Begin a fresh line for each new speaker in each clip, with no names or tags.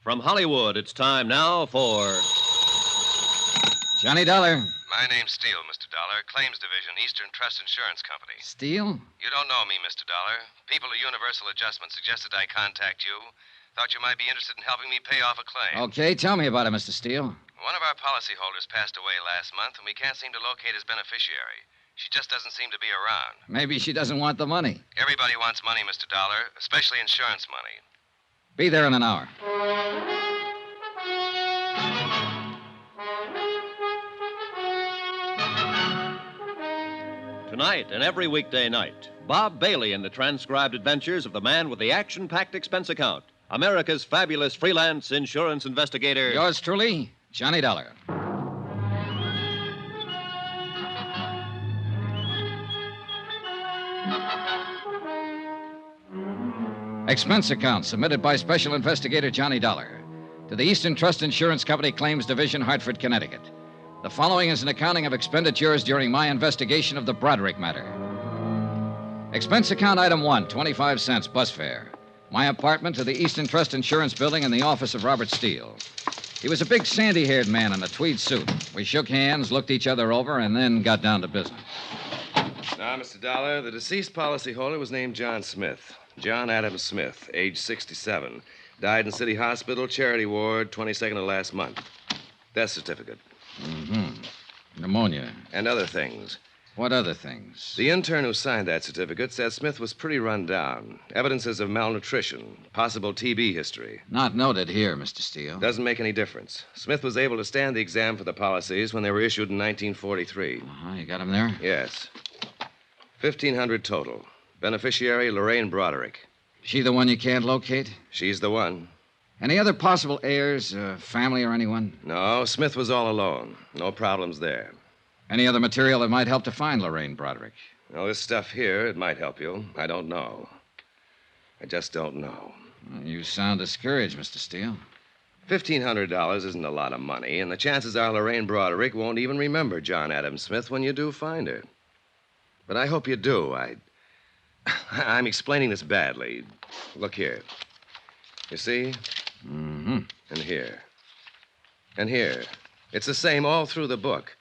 From Hollywood, it's time now for...
Johnny Dollar.
My name's Steele, Mr. Dollar. Claims Division, Eastern Trust Insurance Company.
Steele?
You don't know me, Mr. Dollar. People at Universal Adjustment suggested I contact you. Thought you might be interested in helping me pay off a claim.
Okay, tell me about it, Mr. Steele.
One of our policyholders passed away last month, and we can't seem to locate his beneficiary. She just doesn't seem to be around.
Maybe she doesn't want the money.
Everybody wants money, Mr. Dollar, especially insurance money.
Be there in an hour.
Tonight and every weekday night, Bob Bailey in the transcribed adventures of the man with the action-packed expense account, America's fabulous freelance insurance investigator.
Yours truly, Johnny Dollar. Expense account submitted by Special Investigator Johnny Dollar to the Eastern Trust Insurance Company Claims Division, Hartford, Connecticut. The following is an accounting of expenditures during my investigation of the Broderick matter. Expense account item 1, 25 cents bus fare. My apartment to the Eastern Trust Insurance Building in the office of Robert Steele. He was a big sandy-haired man in a tweed suit. We shook hands, looked each other over, and then got down to business.
Now, Mr. Dollar, the deceased policyholder was named John Smith. John Adams Smith, age 67. Died in City Hospital, Charity Ward, 22nd of last month. Death certificate.
Pneumonia.
And other things.
What other things?
The intern who signed that certificate said Smith was pretty run down. Evidences of malnutrition, possible TB history.
Not noted here, Mr. Steele.
Doesn't make any difference. Smith was able to stand the exam for the policies when they were issued in 1943.
You got him there?
Yes. 1,500 total. Beneficiary, Lorraine Broderick.
She the one you can't locate?
She's the one.
Any other possible heirs, family or anyone?
No, Smith was all alone. No problems there.
Any other material that might help to find Lorraine Broderick?
No, this stuff here, it might help you. I don't know. I just don't know.
You sound discouraged, Mr. Steele.
$1,500 isn't a lot of money, and the chances are Lorraine Broderick won't even remember John Adams Smith when you do find her. But I hope you do. I'm explaining this badly. Look here. You see?
Mm-hmm.
And here. And here. It's the same all through the book.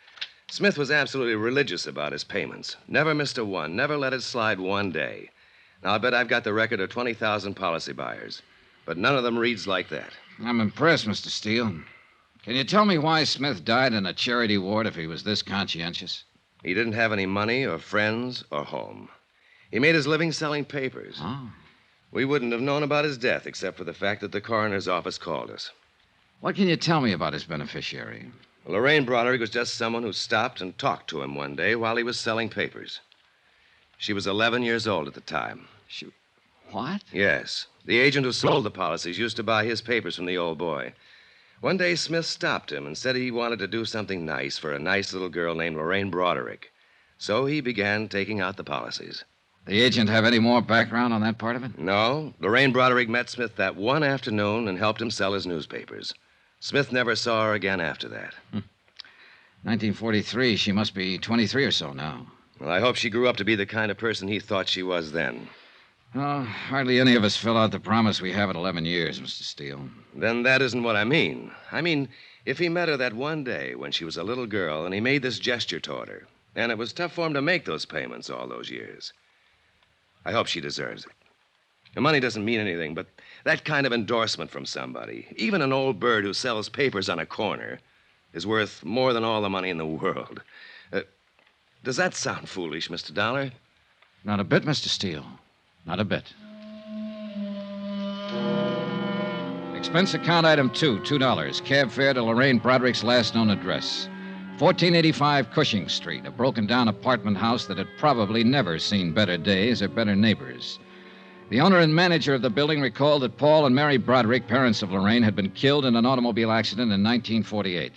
Smith was absolutely religious about his payments. Never missed a one. Never let it slide one day. Now, I bet I've got the record of 20,000 policy buyers. But none of them reads like that.
I'm impressed, Mr. Steele. Can you tell me why Smith died in a charity ward if he was this conscientious?
He didn't have any money or friends or home. He made his living selling papers.
Oh.
We wouldn't have known about his death except for the fact that the coroner's office called us.
What can you tell me about his beneficiary?
Lorraine Broderick was just someone who stopped and talked to him one day while he was selling papers. She was 11 years old at the time.
What?
Yes. The agent who sold the policies used to buy his papers from the old boy. One day, Smith stopped him and said he wanted to do something nice for a nice little girl named Lorraine Broderick. So he began taking out the policies.
The agent have any more background on that part of it?
No. Lorraine Broderick met Smith that one afternoon and helped him sell his newspapers. Smith never saw her again after that.
1943. She must be 23 or so now.
Well, I hope she grew up to be the kind of person he thought she was then.
Oh, hardly any of us fill out the promise we have at 11 years, Mr. Steele.
Then that isn't what I mean. I mean, if he met her that one day when she was a little girl and he made this gesture toward her, and it was tough for him to make those payments all those years. I hope she deserves it. The money doesn't mean anything, but that kind of endorsement from somebody, even an old bird who sells papers on a corner, is worth more than all the money in the world. Does that sound foolish, Mr. Dollar?
Not a bit, Mr. Steele. Not a bit. Expense account item 2, $2. Cab fare to Lorraine Broderick's last known address. 1485 Cushing Street, a broken-down apartment house that had probably never seen better days or better neighbors. The owner and manager of the building recalled that Paul and Mary Broderick, parents of Lorraine, had been killed in an automobile accident in 1948.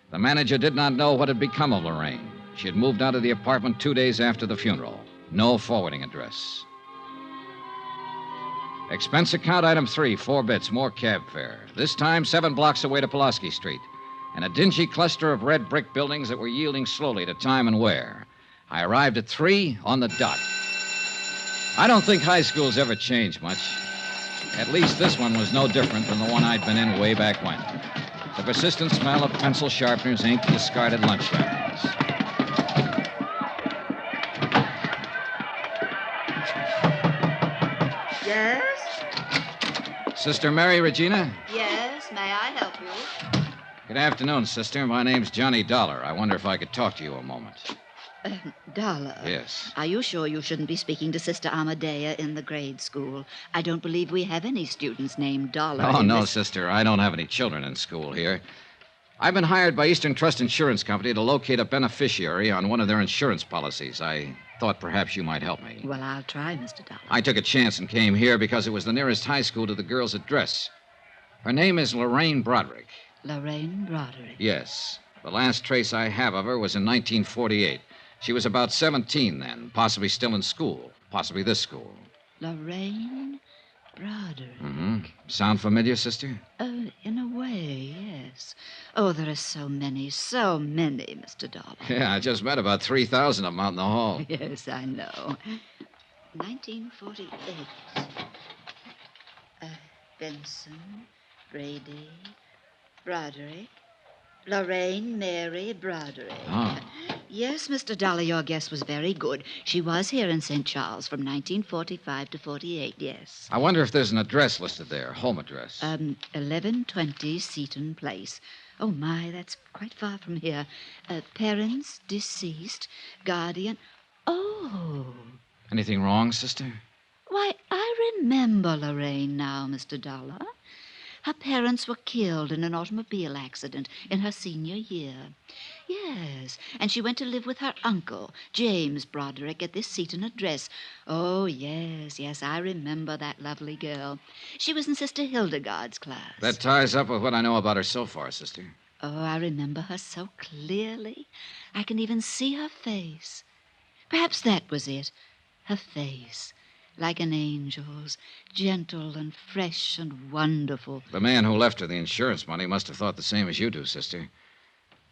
The manager did not know what had become of Lorraine. She had moved out of the apartment 2 days after the funeral. No forwarding address. Expense account item 3, 4 bits, more cab fare. This time 7 blocks away to Pulaski Street, and a dingy cluster of red brick buildings that were yielding slowly to time and wear. I arrived at 3 on the dot. I don't think high schools ever change much. At least this one was no different than the one I'd been in way back when. The persistent smell of pencil sharpeners, ink, discarded lunch wrappings.
Yes?
Sister Mary Regina?
Yes, may I help you?
Good afternoon, sister. My name's Johnny Dollar. I wonder if I could talk to you a moment.
Dollar.
Yes.
Are you sure you shouldn't be speaking to Sister Amadea in the grade school? I don't believe we have any students named Dollar.
Oh,
in
no,
this-
sister. I don't have any children in school here. I've been hired by Eastern Trust Insurance Company to locate a beneficiary on one of their insurance policies. I thought perhaps you might help me.
Well, I'll try, Mr. Dollar.
I took a chance and came here because it was the nearest high school to the girl's address. Her name is Lorraine Broderick.
Lorraine Broderick.
Yes. The last trace I have of her was in 1948. She was about 17 then, possibly still in school, possibly this school.
Lorraine Broderick.
Mm-hmm. Sound familiar, sister?
In a way, yes. Oh, there are so many, Mr. Dollar.
Yeah, I just met about 3,000 of them out in the hall.
Yes, I know. 1948. Benson, Brady, Broderick, Lorraine Mary Broderick.
Oh.
Yes, Mr. Dollar, your guess was very good. She was here in St. Charles from 1945 to 48, yes.
I wonder if there's an address listed there, home address.
1120 Seaton Place. Oh, my, that's quite far from here. Parents deceased, guardian. Oh.
Anything wrong, sister?
Why, I remember Lorraine now, Mr. Dollar. Her parents were killed in an automobile accident in her senior year. Yes, and she went to live with her uncle, James Broderick, at this Seaton address. Oh, yes, I remember that lovely girl. She was in Sister Hildegard's class.
That ties up with what I know about her so far, sister.
Oh, I remember her so clearly. I can even see her face. Perhaps that was it, her face. Like an angel's, gentle and fresh and wonderful.
The man who left her the insurance money must have thought the same as you do, sister.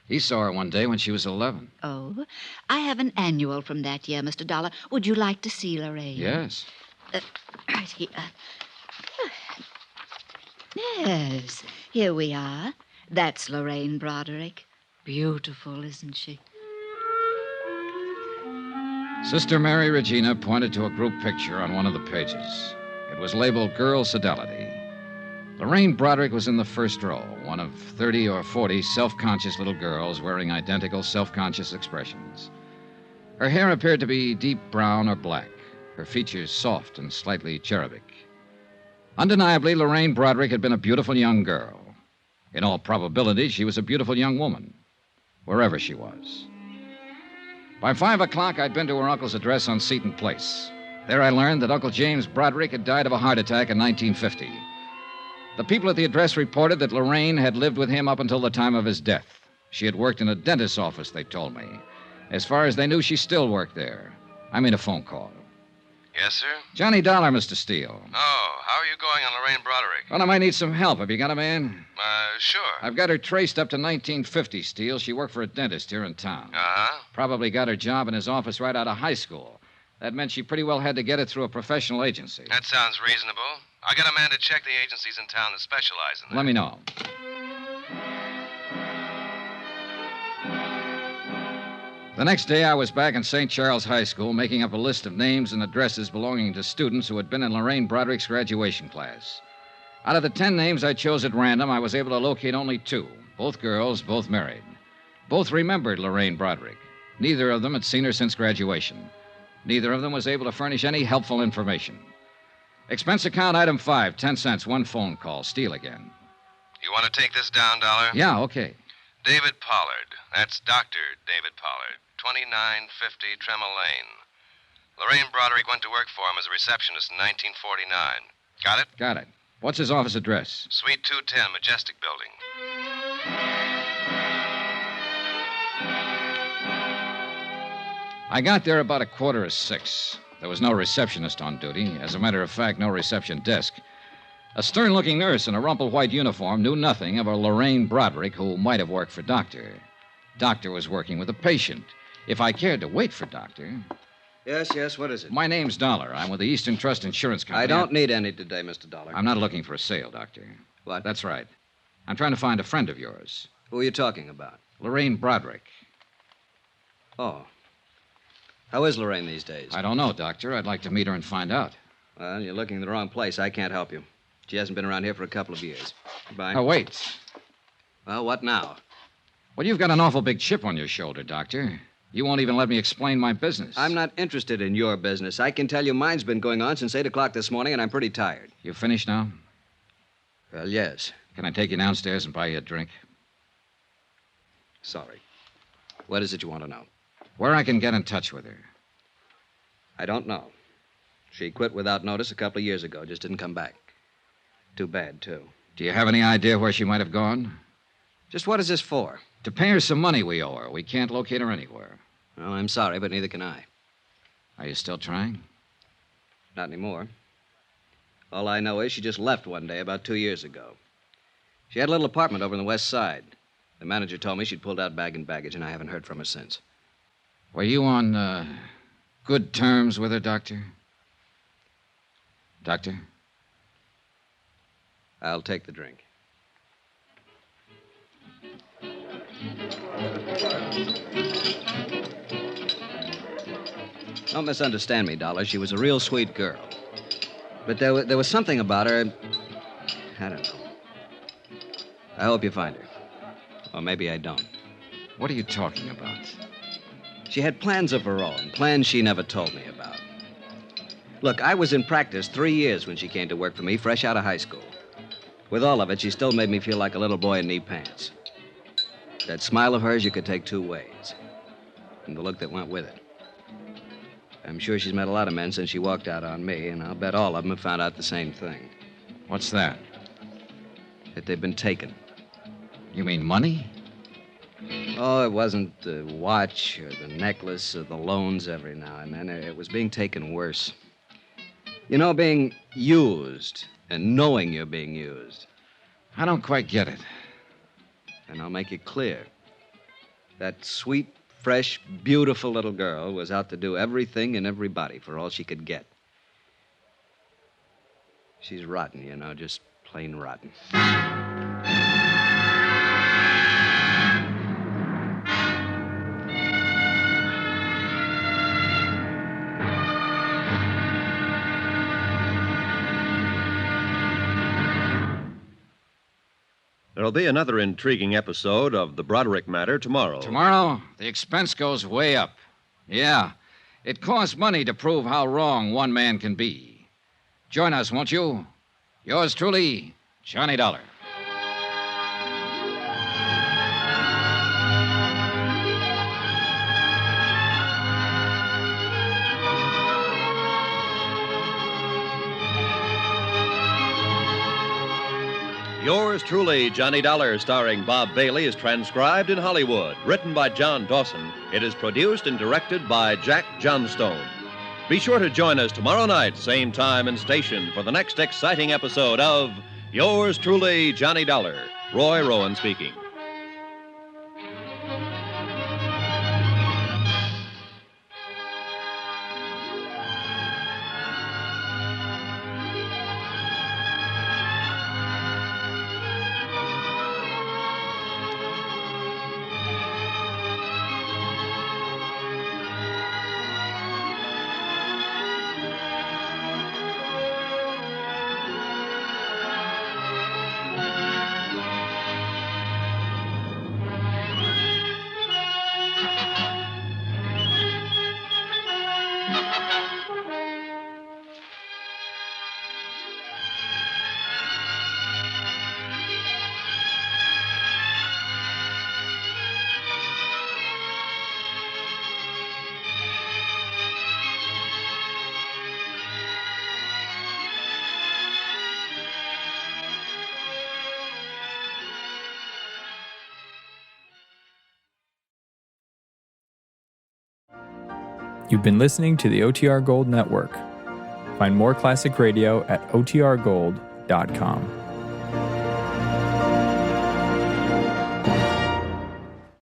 He saw her one day when she was 11.
Oh, I have an annual from that year, Mr. Dollar. Would you like to see Lorraine?
Yes.
Right here. Yes, here we are. That's Lorraine Broderick. Beautiful, isn't she?
Sister Mary Regina pointed to a group picture on one of the pages. It was labeled Girl Fidelity. Lorraine Broderick was in the first row, one of 30 or 40 self-conscious little girls wearing identical self-conscious expressions. Her hair appeared to be deep brown or black, her features soft and slightly cherubic. Undeniably, Lorraine Broderick had been a beautiful young girl. In all probability, she was a beautiful young woman, wherever she was. By 5 o'clock, I'd been to her uncle's address on Seaton Place. There I learned that Uncle James Broderick had died of a heart attack in 1950. The people at the address reported that Lorraine had lived with him up until the time of his death. She had worked in a dentist's office, they told me. As far as they knew, she still worked there. I made a phone call.
Yes, sir?
Johnny Dollar, Mr. Steele.
Oh, how are you going on Lorraine Broderick?
Well, I might need some help. Have you got a man?
Sure.
I've got her traced up to 1950, Steele. She worked for a dentist here in town.
Uh-huh.
Probably got her job in his office right out of high school. That meant she pretty well had to get it through a professional agency.
That sounds reasonable. I got a man to check the agencies in town that specialize in that.
Let me know. The next day, I was back in St. Charles High School making up a list of names and addresses belonging to students who had been in Lorraine Broderick's graduation class. Out of the 10 names I chose at random, I was able to locate only 2. Both girls, both married. Both remembered Lorraine Broderick. Neither of them had seen her since graduation. Neither of them was able to furnish any helpful information. Expense account item 5, 10 cents, 1 phone call. Steele again.
You want to take this down, Dollar?
Yeah, okay.
David Pollard. That's Dr. David Pollard. 2950 Tremel Lane. Lorraine Broderick went to work for him as a receptionist in 1949. Got it?
Got it. What's his office address?
Suite 210, Majestic Building.
I got there about 5:15. There was no receptionist on duty. As a matter of fact, no reception desk. A stern-looking nurse in a rumpled white uniform knew nothing of a Lorraine Broderick who might have worked for Doctor. Doctor was working with a patient. If I cared to wait for Doctor...
Yes, what is it?
My name's Dollar. I'm with the Eastern Trust Insurance Company.
I don't need any today, Mr. Dollar.
I'm not looking for a sale, Doctor.
What?
That's right. I'm trying to find a friend of yours.
Who are you talking about?
Lorraine Broderick.
Oh. How is Lorraine these days?
I don't know, Doctor. I'd like to meet her and find out.
Well, you're looking in the wrong place. I can't help you. She hasn't been around here for a couple of years. Goodbye.
Oh, wait.
Well, what now?
Well, you've got an awful big chip on your shoulder, Doctor. You won't even let me explain my business.
I'm not interested in your business. I can tell you mine's been going on since 8 o'clock this morning, and I'm pretty tired.
You finished now?
Well, yes.
Can I take you downstairs and buy you a drink?
Sorry. What is it you want to know?
Where I can get in touch with her.
I don't know. She quit without notice a couple of years ago. Just didn't come back. Too bad, too.
Do you have any idea where she might have gone?
Just what is this for?
To pay her some money we owe her. We can't locate her anywhere.
Well, I'm sorry, but neither can I.
Are you still trying?
Not anymore. All I know is she just left one day about 2 years ago. She had a little apartment over on the west side. The manager told me she'd pulled out bag and baggage, and I haven't heard from her since.
Were you on good terms with her, Doctor? Doctor?
I'll take the drink. Don't misunderstand me, Dollar. She was a real sweet girl. But there was something about her. I don't know. I hope you find her. Or maybe I don't.
What are you talking about?
She had plans of her own, plans she never told me about. Look, I was in practice 3 years when she came to work for me, fresh out of high school. With all of it, she still made me feel like a little boy in knee pants. That smile of hers you could take two ways. And the look that went with it. I'm sure she's met a lot of men since she walked out on me, and I'll bet all of them have found out the same thing.
What's that?
That they've been taken.
You mean money?
Oh, it wasn't the watch or the necklace or the loans every now and then. It was being taken worse. You know, being used and knowing you're being used.
I don't quite get it.
And I'll make it clear. That sweet, fresh, beautiful little girl was out to do everything and everybody for all she could get. She's rotten, you know, just plain rotten.
There'll be another intriguing episode of the Broderick matter tomorrow.
Tomorrow, the expense goes way up. Yeah, it costs money to prove how wrong one man can be. Join us, won't you? Yours truly, Johnny Dollar.
Yours truly, Johnny Dollar, starring Bob Bailey, is transcribed in Hollywood. Written by John Dawson. It is produced and directed by Jack Johnstone. Be sure to join us tomorrow night, same time and station, for the next exciting episode of Yours truly, Johnny Dollar. Roy Rowan speaking.
You've been listening to the OTR Gold Network. Find more classic radio at otrgold.com.